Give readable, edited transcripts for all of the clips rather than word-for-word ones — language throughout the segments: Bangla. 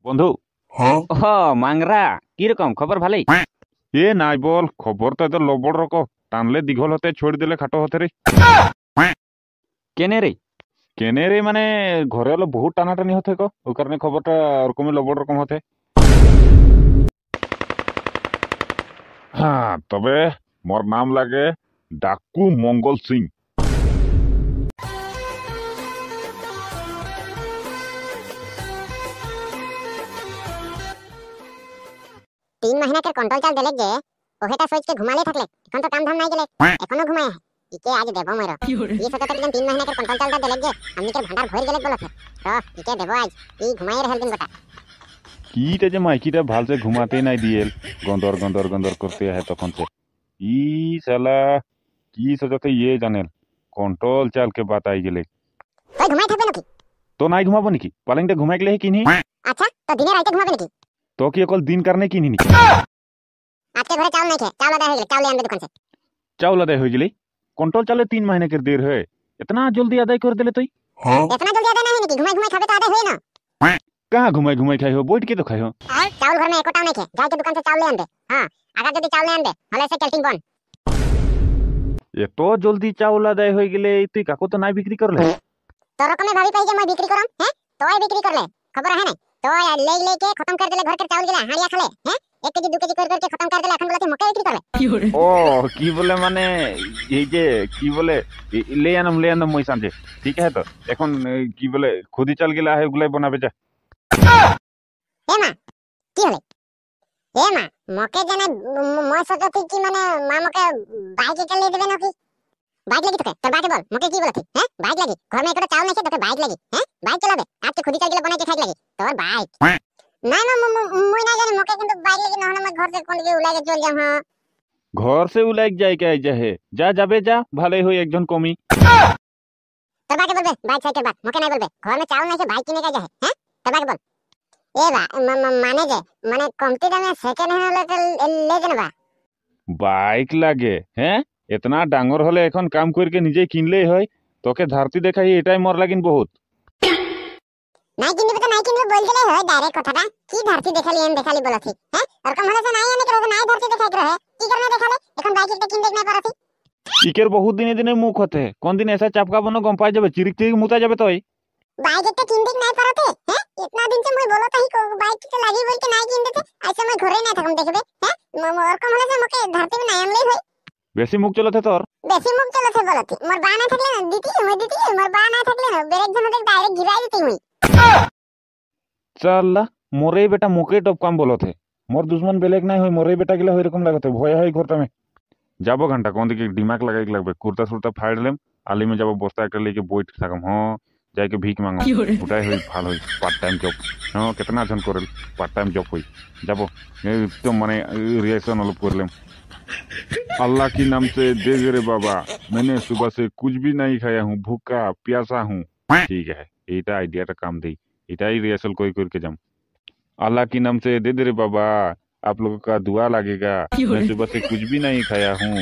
বন্ধু। হ্যাঁ হ মাংরা, কিরকম খবর? ভালোই। এ নাই বল, খবর তো এত লবড় রক, টানলে দীঘল হতে ছড়ি দিলে খাটো হতে রে। কেনে রে? কেনে রে মানে ঘরে হলো বহুত টানাটানি হতে কো, ওই কারণে খবরটা ওরকমই লবড় রকম হতে। হ্যাঁ, তবে মোর নাম লাগে ডাকু মঙ্গল সিং। 3 महीना के कंट्रोल चाल देले जे ओहेटा सोच के घुमाले थकले এখন তো কাম ধাম নাই গেলে এখনো ঘুমায় ইকে আজ দেব মইরা এই সকাতে দিন 3 महीना के कंट्रोल चाल देले जे हमनी के भांडार भर गेले বলছে তো ইকে দেব আজ এই ঘুমায় रहल दिन গোটা কিটা যে মাইকিটা ভালসে ঘুমাতেই নাই দিয়েল, গন্দর গন্দর গন্দর করতে है তখন से ই শালা কি সজাতে ইয়ে জানেল কন্ট্রোল চাল के बात आई गेले। তুই ঘুমায় থাকবে নাকি? তো নাই ঘুমাবো নাকি? পালিংটা ঘুমাই গেলে কিনি। আচ্ছা তো দিনে রাতে ঘুমাবে নাকি? তো কি অকল দিন কারণে কিনি নাকি? আজকে ঘরে চাউল নাই খে চাউল আদা হয়ে গেলে চাউল আনবে দোকান से चावल अदाय हो गई। कंट्रोल चाले 3 महीने के देर है, इतना जल्दी अदाय कर दिले तुई। इतना जल्दी आदा नहीं कि घुमाई घुमाई खाबे तो आदा होई ना। कहाँ घुमाई घुमाई खाई हो, बैठ के तो खाई हो। चावल घर में एकोटाও नहीं खे जाके दुकान से चावल ले आनबे। हां आगा जदी चावल ले आनबे हले से कैल्टिंग बन। ये तो जल्दी चावल अदाय हो गई तुई काको तो ना बिक्री कर ले। तो रकमे भाभी पाई जे मैं बिक्री करम हैं तोय बिक्री कर ले खबर है नहीं तो ले ले के खत्म कर देले घर के चावल गेला हाड़िया खाले हैं 1 केजी 2 केजी कर के खत्म कर देले এখন বলতে মক্কা বিক্রি করবে। ও কি বলে মানে এই যে কি বলে ले आनम মই সাঁজে ঠিক আছে তো এখন কি বলে খুদি চাল গেলা है ওগুলাই বানাবে যা। এ মা কি হলে এ মা মকে জানা মই সজতি কি মানে মা মকে বাইকে চলে দেবে নাকি বাইক লাগি তোকে তোর বাইকে বল মকে কি বলতি हैं বাইক লাগি घर में একটা চাউল নাই তোকে বাইক লাগি हैं বাইক চালাবে আজকে খুদি চাল গেলা বানাইতে খাই লাগি তোর বাইক না না মই না জানি মকে কিন্তু বাইক লাগি না হলে মই ঘর से কোন দিকে উলাগে চল যাম। हां घर से उलाइक जाए क्या जा है जा जाबे जा ভালো হই একজন কমি তোর বাইকে বলবে বাইক সাইকেল বাদ মকে নাই বলবে घर में চাউল নাই সে বাইক কিনে কা যায় हैं তোর বাইকে বল এ বা মানে যে মানে কমতি দামে সেকেন্ড হ্যান্ড ले जनबा বাইক লাগে হ্যাঁ इतना डांगर হলে এখন কাম করকে নিজে কিনলেই হয় তোকে ধারতি দেখাই এটাই মোর লাগিন বহুত নাই কিনবে তো নাই কিনবে বল দিলে হয় ডাইরেক্ট কথাটা কি ধারতি দেখালি বলছি हैं এরকম হলে তো নাই আনে করে নাই ধারতি দেখাই করে কি করনে দেখালে এখন বাইক একটা কিনতে নাই পারছি ইকের বহুত দিনে দিনে মুখ হতে কোন দিন এসে চাপকা বনো গম পাই যাবে চিরিক চিরিক মুতা যাবে তোই বাইক একটা কিনতে নাই পারতে हैं इतना दिन से মই বলতা হি বাইক কি লাগি বলতে নাই কিনতে আইসা মই ঘরে না থাকুম দেখবে हैं এরকম হলে যে মকে ধারতি নাই আনলেই হয় বেশি মুখ চলতে তোর বেশি মুখ চলছে বলতি মোর বা না থাকলে না দিতি মোর বা না থাকলে না বেরেক জন দেখ ডাইরেক্ট গিরাই দিতি মই চাল্লা মোরে বেটা মুখে টপ কাম বলতে মোর দুশ্মন বেলেগ নাই হই মোরে বেটা গেলে এরকম লাগতে ভয় হয় ঘরটা মে যাবো ঘন্টা কোন দিকে দিমাগ লাগাই লাগবে কুর্তা সুরতা ফাড়লেম আলি মে যাবো বস্তা একটা लेके বইট থাকম হ যাইকে ভিক মাঙ্গো ওটাই হই ভালো হই পার্ট টাইম জব হ্যাঁ কেতনা জন করল পার্ট টাইম জব হই যাবো একদম মানে रिएक्शन অলপ করলাম अल्लाह की नाम से दे रे बाबा मैंने सुबह से कुछ भी नहीं खाया हूँ भूखा प्यासा हूँ ठीक है এইটা আইডিয়াটা কাম দেই এটাই রিহার্সাল कोई करके जाम अल्लाह की नाम से दे रे बाबा आप लोगों का दुआ लगेगा मैं सुबह से कुछ भी नहीं खाया हूँ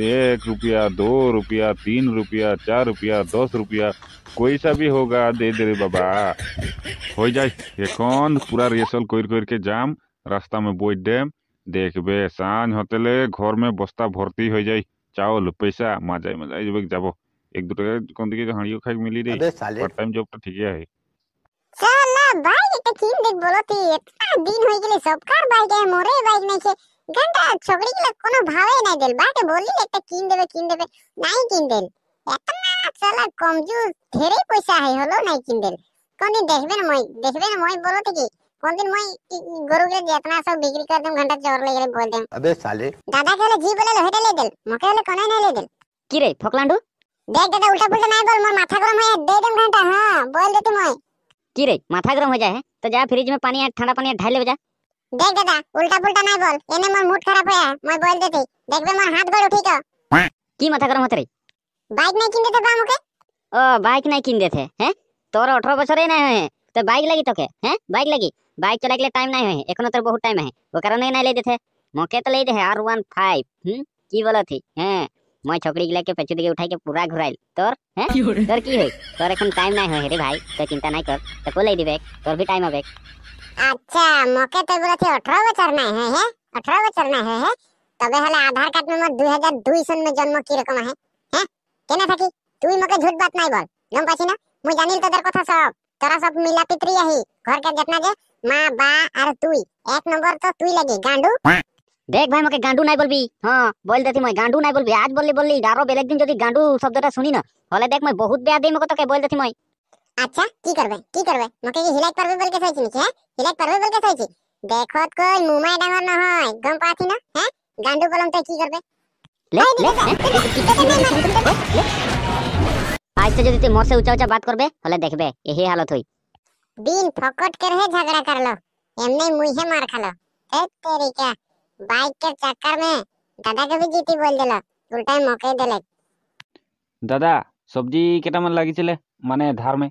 1 रुपया 2 रुपया 3 रुपया 4 रुपया 10 रुपया कोई सा भी होगा दे रे बाबा हो जाए এখন पूरा রিহার্সাল करके जाम रास्ता में बोइट देम देखबे सांझ होतेले घर में बस्ता भर्ती हो जाए चावल पैसा मजाई जब जाबो 1-2 টাকা কোন দিকে হাঁড়িও খাই মিলি রে পার্ট টাইম জবটা ঠিকই আছে শালা বাইক একটা কিন দেখ বলতি এতটা দিন হই গেলে সবকার বাইক মোরে বাইক নাই ছে ঘন্টা ছগড়ি গেলে কোনো ভাবে নাই দেল বাইকে বললি একটা কিন দেবে নাই কিন দেল এতনা শালা কমজোর ঢেরে পয়সা হয় হলো নাই কিন দেল কোনদিন দেখবেন মই বলতে কি কোনদিন মই গরুকে যেতনা সব বিক্রি করে দেম ঘন্টা চোর লেগে বল দেম अबे साले দাদা কইলে জি বলে হেটা লে দেল মকে হলে কোনাই নাই লে দেল কি রে ফকলান্ডু? দেখ দাদা উল্টা পুল্টা নাই বল মোর মাথা গরম হয়ে দে দেম ঘন্টা हां বল দে তুই মই কি রে মাথা গরম হয়ে যায় है तो जा फ्रिज में पानी ठंडा पानी ढाल ले जा। देख दादा उल्टा पुल्टा नहीं बोल एने मोर मूड खराब होया मैं बोल देती देखबे मोर हाथ गोड़ उठी तो की माथा गरम होते रे? बाइक नहीं किन देते बा मुके ओ बाइक नहीं किन देते हैं तोर 18 बछर नहीं है तो बाइक लगी तोके हैं बाइक लगी बाइक चला के लिए टाइम नहीं है एखनो तोर बहुत टाइम है वो कारण नहीं ले देते मौके तो ले दे है R15 की बोला थी हैं मैं छोकरी के लेके पेचू दिके उठाई के पूरा घुराइल तोर हैं तोर की है तोर एखन टाइम नहीं है रे भाई तो चिंता नहीं कर तो को ले दिबे तोर भी टाइम आबे আচ্ছা মোকে তো বলেছে 18 বছর নাই হয় হ্যাঁ 18 বছর নাই হয় হ্যাঁ তবে হলে আধার কার্ড নম্বর 2002 সন মে জন্ম কি রকম হয় হ্যাঁ কেনে থাকি তুই মোকে ঝুট বাত নাই বল গম পাছি না মুই জানিল তোদের কথা সব তোরা সব মিলা পিতরি আহি ঘরকে যেতনা যে মা বা আর তুই এক নম্বর তো তুই লাগি গান্ডু। দেখ ভাই আমাকে গান্ডু নাই বলবি, হ্যাঁ বল দেতি মই গান্ডু নাই বলবি, আজ বললি বললি আরো বেলেগ দিন যদি গান্ডু শব্দটা শুনি না হলে দেখ মই বহুত বেয়া দিই মকে তোকে বল দেতি মই। আচ্ছা কি করবে মোকে কি হিলাইট পারবে বলকে চাইছি নাকি হ্যাঁ হিলাইট পারবে বলকে চাইছি দেখত কই মুমাই ডাঙর না হয় গম পাছি না হ্যাঁ গান্ডু বলম তো কি করবে ले ले आज से যদি তুই মোর সে উঁচা উঁচা বাত করবে হলে দেখবে এই হালত হই। दिन फकट कर है झगड़ा कर लो एमने मुझे मार खा लो ए तेरी क्या बाइक के चक्कर में दादा के भी जीती बोल दिला उल्टा मौके दिले। দাদা সবজি কেটামান লাগিছিলে মানে ধার মে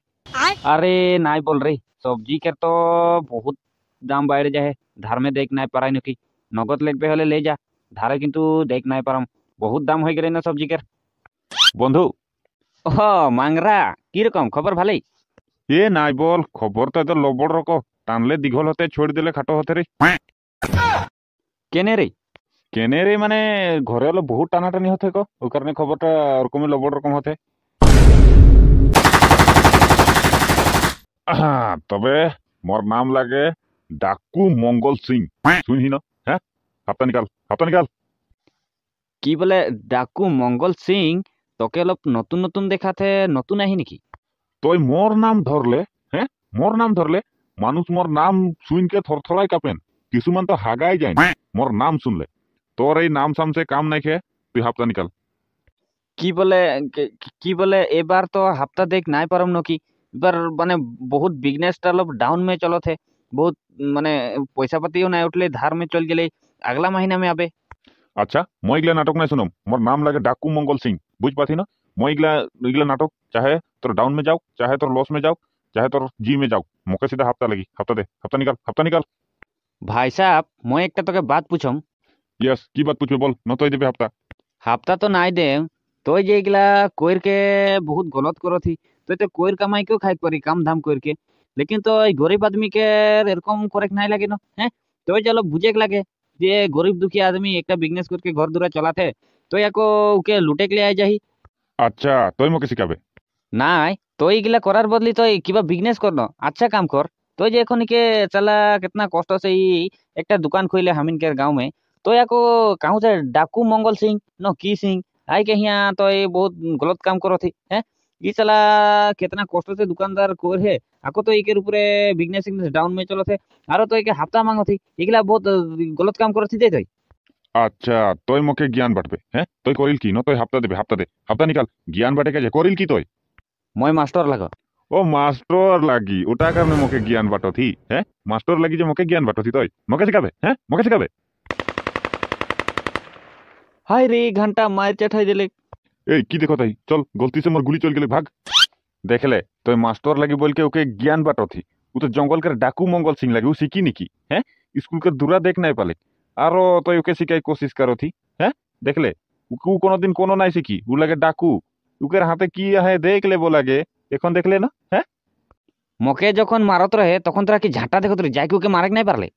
আরে নাই বল রে সবজি কে তো বহুত দাম বাইরে যায় ধার মে দেখ নাই পারাই নাকি নগদ লাগবে হলে লে যা ধারে কিন্তু দেখ নাই পারাম বহুত দাম হয়ে গেলে না সবজি কে। বন্ধু ও মাংরা কিরকম খবর ভালোই? এ নাই বল খবর তো এত লবড় রকম টানলে দীঘল হতে ছড়ি দিলে খাটো হতে রে কেনে রে? কেনে রে মানে ঘরে হলো বহুত টানাটানি হতে কো ওই কারণে খবরটা ওরকমই লবড় রকম হতে। তবে মোর নাম লাগে ডাকু মঙ্গল সিং শুনহি না হ্যাঁ হাপ্তা নিকাল কি বলে ডাকু মঙ্গল সিং তোকে অলপ নতুন নতুন দেখাতে নতুন আহি নাকি? তই মোর নাম ধরলে হ্যাঁ মোর নাম ধরলে মানুষ মোর নাম শুনকে থরথরাই কাঁপেন কিছুমান তো হাগাই যায় না মোর নাম শুনলে তোর এই নাম সামসে কাম নাই খেয়ে তুই হাপ্তা নিকাল। কি বলে এবার তো হাপ্তা দেখ নাই পারম নাকি এবার মানে বহুত বিজনেসটা অলপ ডাউন মে চলতে বহুত মানে পয়সা পাতিও নাই উঠলে ধার মে চল গেলে আগলা মहीना में আবে। আচ্ছা মই এগুলা নাটক নাই শুনম মোর নাম লাগে ডাকু মঙ্গল সিং বুঝ পাছি না মই এগুলা নাটক চাহে তোর ডাউন में जाओ चाहे তোর লস में जाओ चाहे তোর জি में जाओ মোকে সিধা হাপ্তা লাগি হাপ্তা দে হাপ্তা নিকাল। ভাই সাহেব মই একটা তোকে বাত পুছম। ইয়েস কি বাত পুছবে বল নতই দেবে হাপ্তা। হাপ্তা তো নাই দে তুই যে এগুলা কইরকে বহুত গলত করথি তুই তো কইর কামাই কেও খাই পারি কাম ধাম কইরকে लेकिन तो गरीब आदमी के এরকম করে নাই লাগে না হ্যাঁ তুই চলো বুঝে লাগে যে গরিব দুঃখী আদমি একটা বিজনেস করকে ঘর দুরা চলাতে তুই একো ওকে লুটে কে আই যাহি। আচ্ছা তুই মোকে শিখাবে নাই তুই এগুলা করার বদলি তুই কিবা বিজনেস কর না अच्छा काम कर তুই যে এখন के चला कितना कष्ट से ही একটা दुकान खोले हमिन के गांव में तो याको कहूँ से डाकू मंगल सिंह न की सिंह आई के यहाँ तो ये बहुत गलत काम करो थी हैं ये चला कितना कष्ट से दुकानदार कोर है आको तो एके ऊपर बिजनेस डाउन में चलो थे आरो तो एके हफ्ता मांगो थी एगला बहुत गलत काम करो थी दे तुई। আচ্ছা তুই মোকে জ্ঞান বাটবে হ্যাঁ তুই করিল কি ন তুই হাপ্তা দেবে হাপ্তা দে হাপ্তা নিকাল জ্ঞান বাটে কাজে করিল কি তুই মই মাস্টার লাগো ও মাস্টার লাগি ওটা কারণে মোকে জ্ঞান বাটথি হ্যাঁ মাস্টার লাগি যে মোকে জ্ঞান বাটথি তুই মোকে শিখাবে হ্যাঁ মোকে শিখাবে। हाय रे घंटा मार चठाई दिले এই কি দেখো তাই চল গলতি সে মোর গুলি চল গেলে ভাগ দেখলে তুই মাস্টার লাগি বলকে ওকে জ্ঞান বাটথি ও তো জঙ্গল করে ডাকু মঙ্গল সিং লাগে ও শিখি নাকি হ্যাঁ স্কুল के दूरा देख নাই পালে আরো তুই ওকে শিখাই কোশিশ করথি হ্যাঁ দেখলে ও কোনোদিন কোনো নাই শিখি ও লাগে ডাকু ওকে হাতে কি আহে দেখলে বো লাগে এখন দেখলে না হ্যাঁ মকে যখন মারত রহে তখন তোরা কি ঝাঁটা দেখত রে যাই ওকে মারেক নাই পারলে